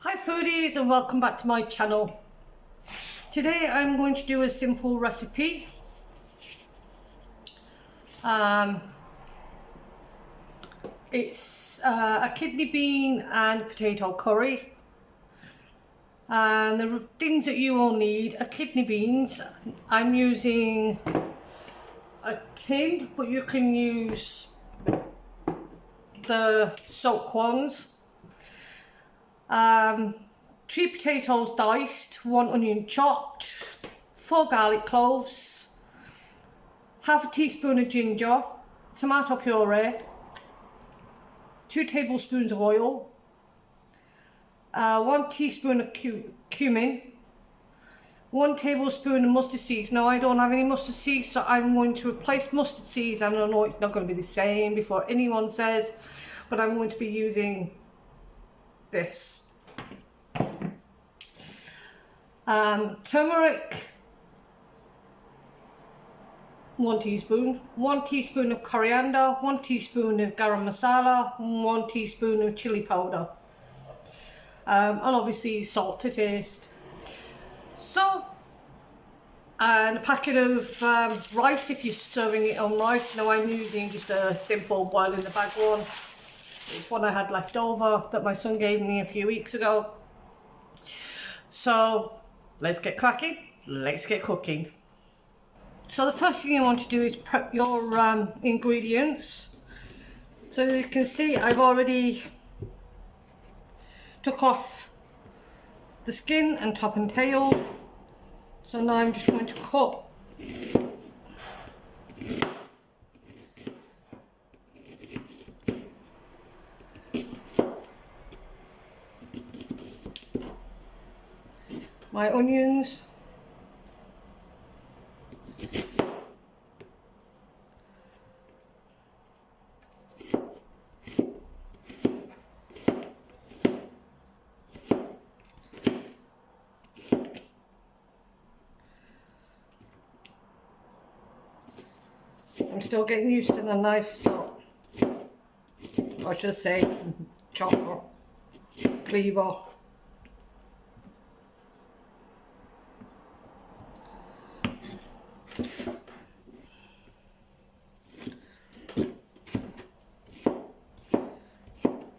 Hi foodies and welcome back to my channel. Today I'm going to do a simple recipe. It's a kidney bean and potato curry. And the things that you will need are kidney beans. I'm using a tin, but you can use the soaked ones. 3 potatoes diced, 1 onion chopped, 4 garlic cloves, half a teaspoon of ginger, tomato puree, 2 tablespoons of oil, 1 teaspoon of cumin, 1 tablespoon of mustard seeds. Now I don't have any mustard seeds, so I'm going to replace mustard seeds. I don't know, it's not going to be the same before anyone says, but I'm going to be using this. Turmeric, 1 teaspoon, 1 teaspoon of coriander, 1 teaspoon of garam masala, 1 teaspoon of chili powder, and obviously salt to taste. So, and a packet of rice if you're serving it on rice. Now I'm using just a simple boil in the bag one. It's one I had left over that my son gave me a few weeks ago. So let's get cracking, let's get cooking. So the first thing you want to do is prep your ingredients. So as you can see, I've already took off the skin and top and tail. So now I'm just going to cut my onions. I'm still getting used to the knife, so I should say chopper, cleaver.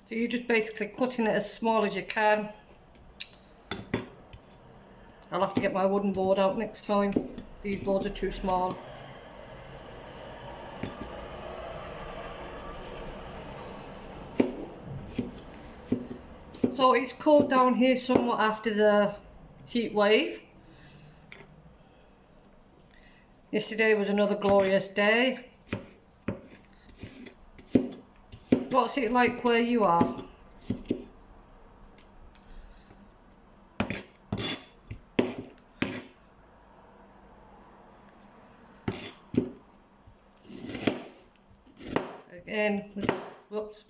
So you're just basically cutting it as small as you can. I'll have to get my wooden board out next time. These boards are too small. So it's cooled down here somewhat after the heat wave. Yesterday was another glorious day. What's it like where you are? Again, whoops.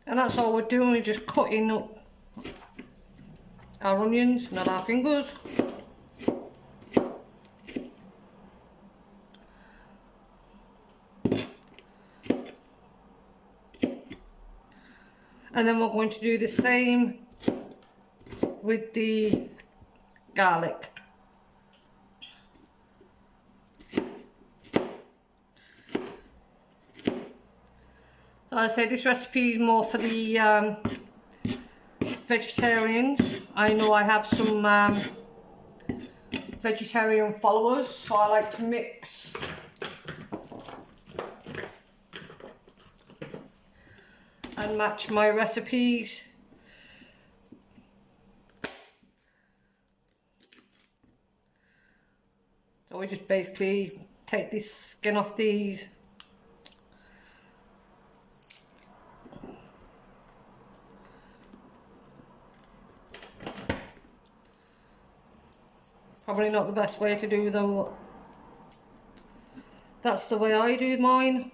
And that's all we're doing, we're just cutting up our onions, not our fingers. And then we're going to do the same with the garlic. So I say this recipe is more for the vegetarians. I know I have some vegetarian followers, so I like to mix and match my recipes. So we just basically take this skin off these. Probably not the best way to do them, but that's the way I do mine.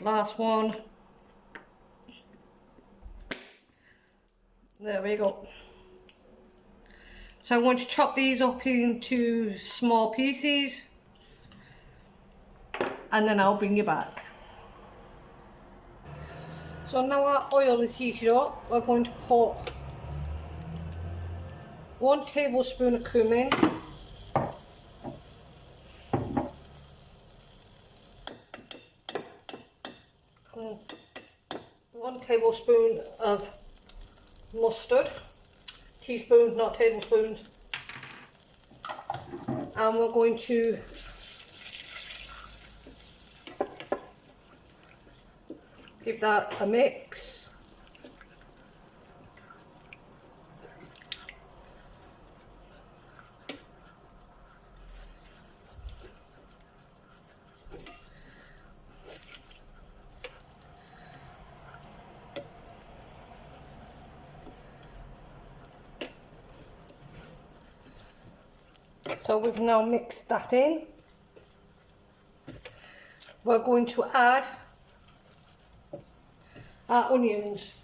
last one. There we go. So I'm going to chop these up into small pieces and then I'll bring you back. So now our oil is heated up, we're going to put 1 tablespoon of cumin, 1 tablespoon of mustard, teaspoons not tablespoons, and we're going to give that a mix. So we've now mixed that in. We're going to add our onions.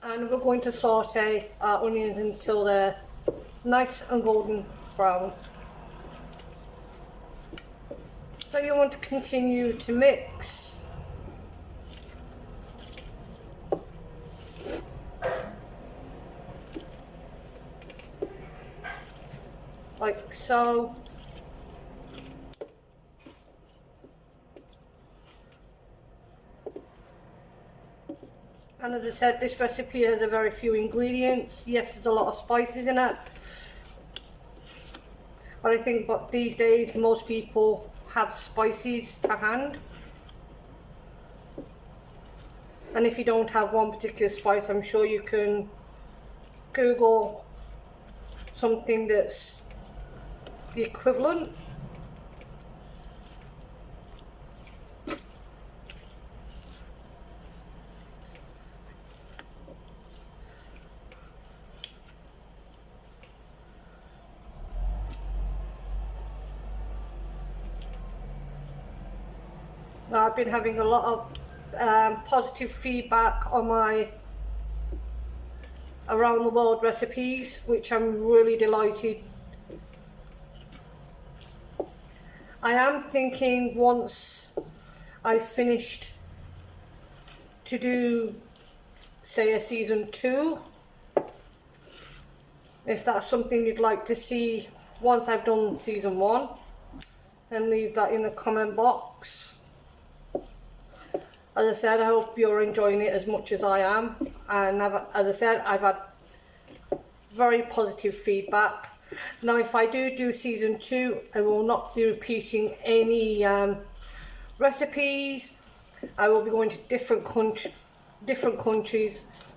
And we're going to saute our onions until they're nice and golden brown. So you want to continue to mix. Like so. And as I said, this recipe has a very few ingredients. Yes, there's a lot of spices in it. But I think these days most people have spices to hand. And if you don't have one particular spice, I'm sure you can Google something that's the equivalent. Now, I've been having a lot of positive feedback on my around the world recipes, which I'm really delighted. I am thinking once I've finished to do, say, a season 2, if that's something you'd like to see once I've done season 1, then leave that in the comment box. As I said, I hope you're enjoying it as much as I am, and as I said, I've had very positive feedback. Now, if I do season 2, I will not be repeating any recipes. I will be going to different countries,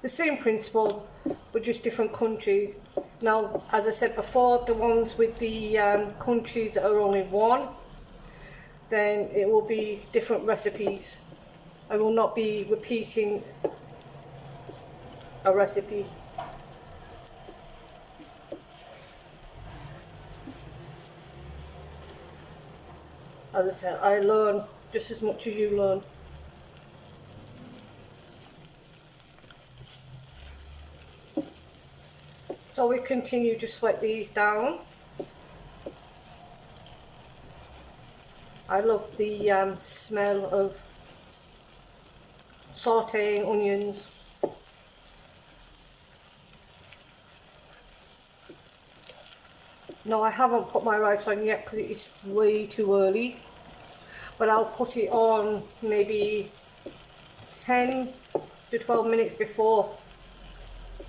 the same principle, but just different countries. Now, as I said before, the ones with the countries that are only 1, then it will be different recipes. I will not be repeating a recipe. As I said, I learn just as much as you learn. So we continue to sweat these down. I love the smell of sauteing onions. No, I haven't put my rice on yet because it's way too early, but I'll put it on maybe 10 to 12 minutes before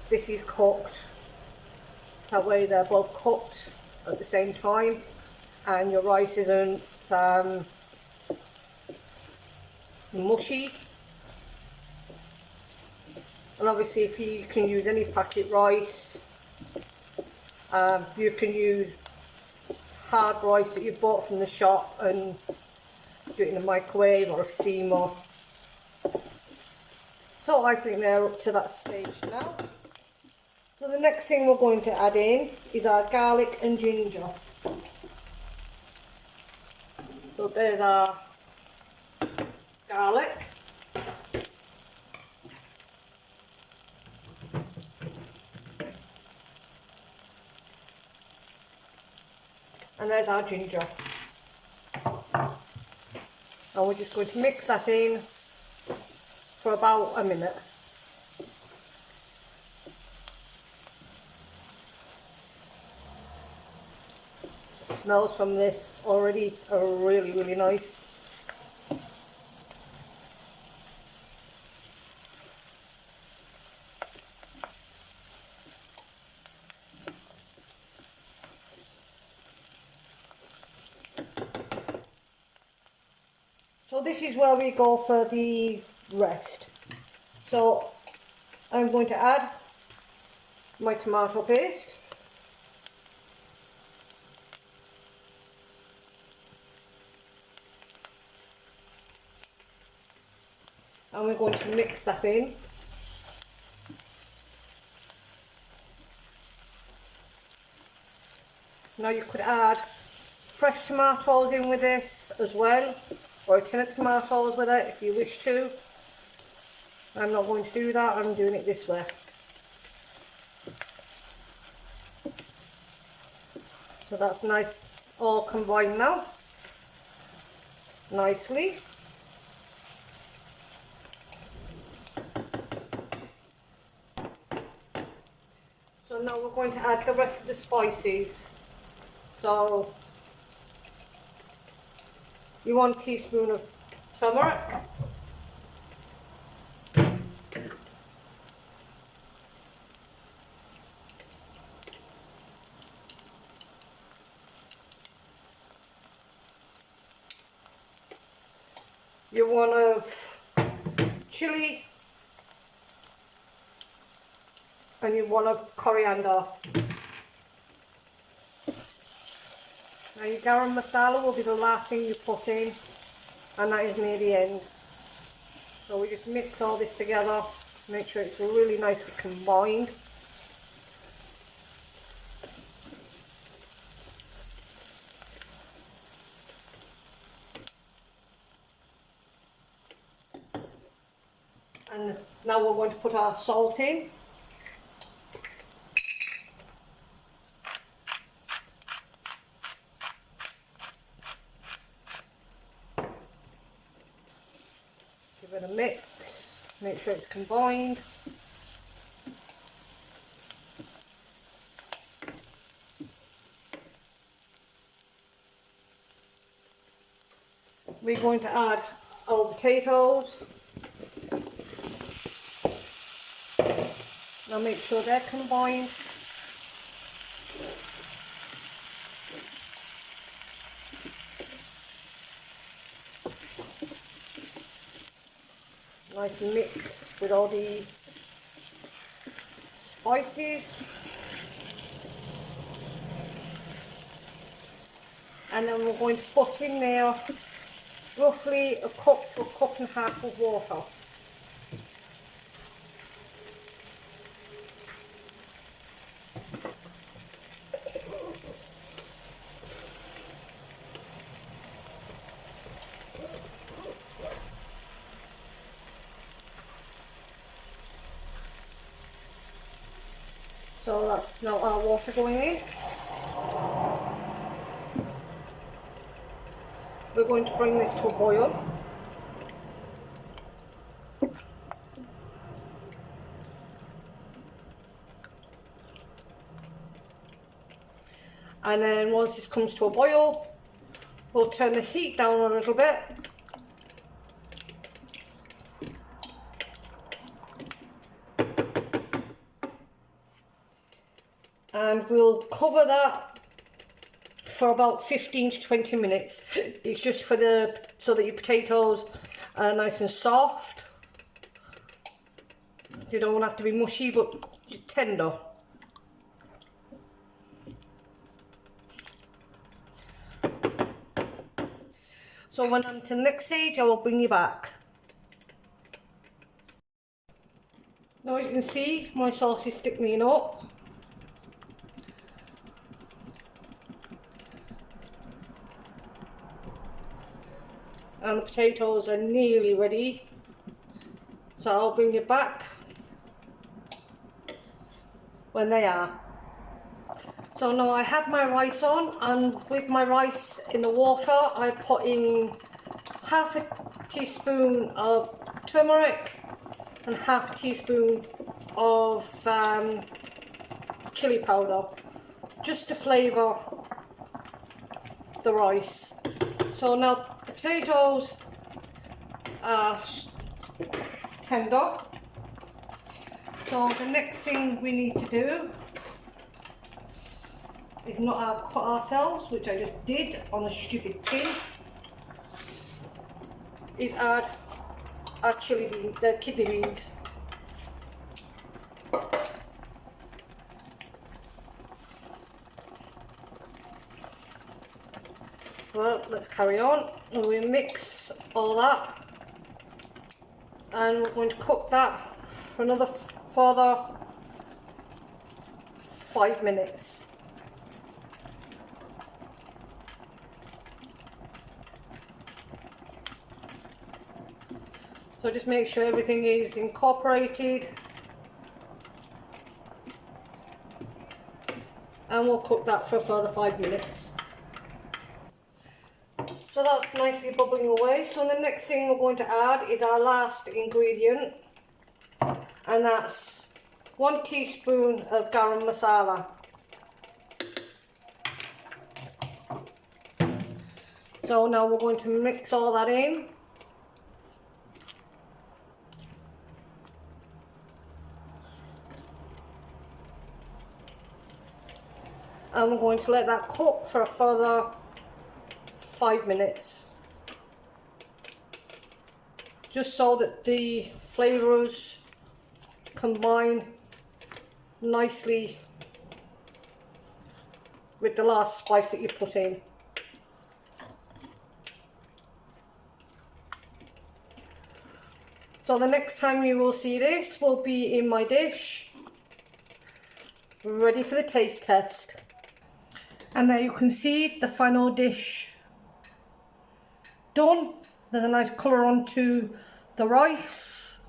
this is cooked. That way they're both cooked at the same time and your rice isn't mushy. And obviously, if you can use any packet rice, you can use hard rice that you bought from the shop, and do it in a microwave or a steamer. So I think they're up to that stage now. So the next thing we're going to add in is our garlic and ginger. So there's our garlic. And there's our ginger. And we're just going to mix that in for about a minute. The smells from this already are really, really nice. So this is where we go for the rest. So I'm going to add my tomato paste. And we're going to mix that in. Now you could add fresh tomatoes in with this as well, or a tin of tomatoes with it if you wish to. I'm not going to do that, I'm doing it this way. So that's nice, all combined now, nicely. So now we're going to add the rest of the spices. So you want 1 teaspoon of turmeric, you want of chili, and you want of coriander. Now your garam masala will be the last thing you put in, and that is near the end. So we just mix all this together, make sure it's really nicely combined. And now we're going to put our salt in. Give it a mix, make sure it's combined. We're going to add our potatoes. Now make sure they're combined. Nice mix with all the spices. And then we're going to put in there roughly a cup to a cup and a half of water. So that's now our water going in. We're going to bring this to a boil. And then once this comes to a boil, we'll turn the heat down a little bit. And we'll cover that for about 15 to 20 minutes. It's just for so that your potatoes are nice and soft. They don't have to be mushy, but tender. So when I'm to the next stage, I will bring you back. Now as you can see, my sauce is thickening up. And the potatoes are nearly ready. So I'll bring you back when they are. So now I have my rice on, and with my rice in the water, I put in half a teaspoon of turmeric and half a teaspoon of chili powder, just to flavour the rice. So now the potatoes are tender. So the next thing we need to do is not cut ourselves, which I just did on a stupid tin, is add our chili beans, the kidney beans. Well, let's carry on, and we mix all that, and we're going to cook that for another further 5 minutes. So just make sure everything is incorporated, and we'll cook that for a further 5 minutes. So that's nicely bubbling away. So the next thing we're going to add is our last ingredient, and that's 1 teaspoon of garam masala. So now we're going to mix all that in. And we're going to let that cook for a further 5 minutes, just so that the flavours combine nicely with the last spice that you put in. So the next time you will see this will be in my dish, ready for the taste test. And there you can see the final dish done. There's a nice colour onto the rice,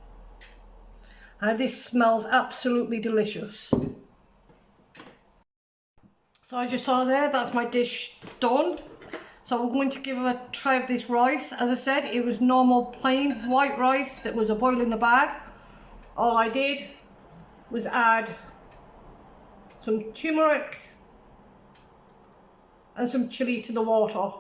and this smells absolutely delicious. So as you saw there, that's my dish done. So we're going to give a try of this rice. As I said, it was normal plain white rice that was a boil in the bag. All I did was add some turmeric and some chili to the water.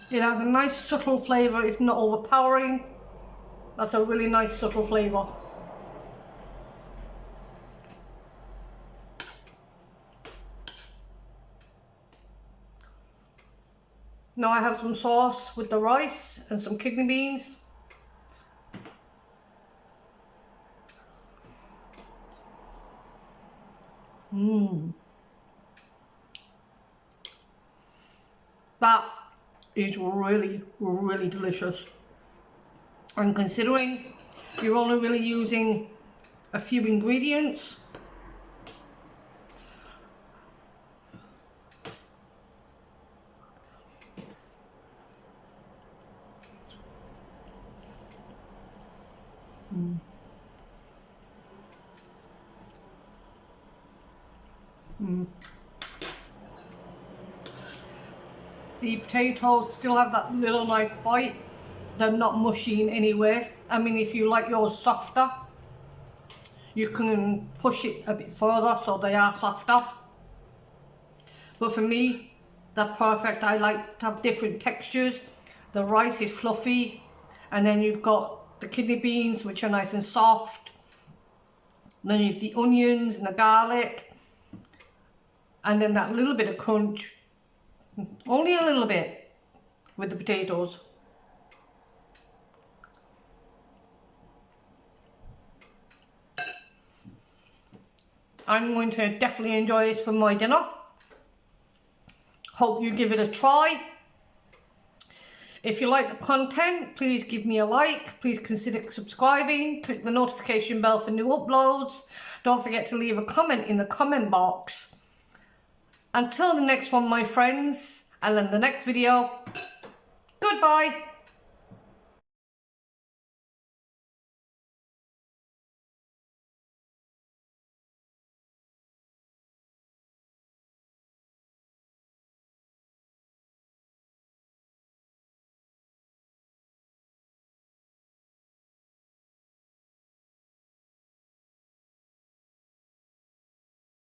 It has a nice subtle flavour, it's not overpowering. That's a really nice subtle flavour. Now I have some sauce with the rice and some kidney beans. That is really, really delicious. And considering you're only really using a few ingredients, the potatoes still have that little nice bite. They're not mushy in any way. I mean, if you like yours softer, you can push it a bit further so they are softer. But for me, they're perfect. I like to have different textures. The rice is fluffy, and then you've got the kidney beans, which are nice and soft. Then you have the onions and the garlic, and then that little bit of crunch, only a little bit, with the potatoes. I'm going to definitely enjoy this for my dinner. Hope you give it a try. If you like the content, please give me a like. Please consider subscribing. Click the notification bell for new uploads. Don't forget to leave a comment in the comment box. Until the next one, my friends, and in the next video, goodbye.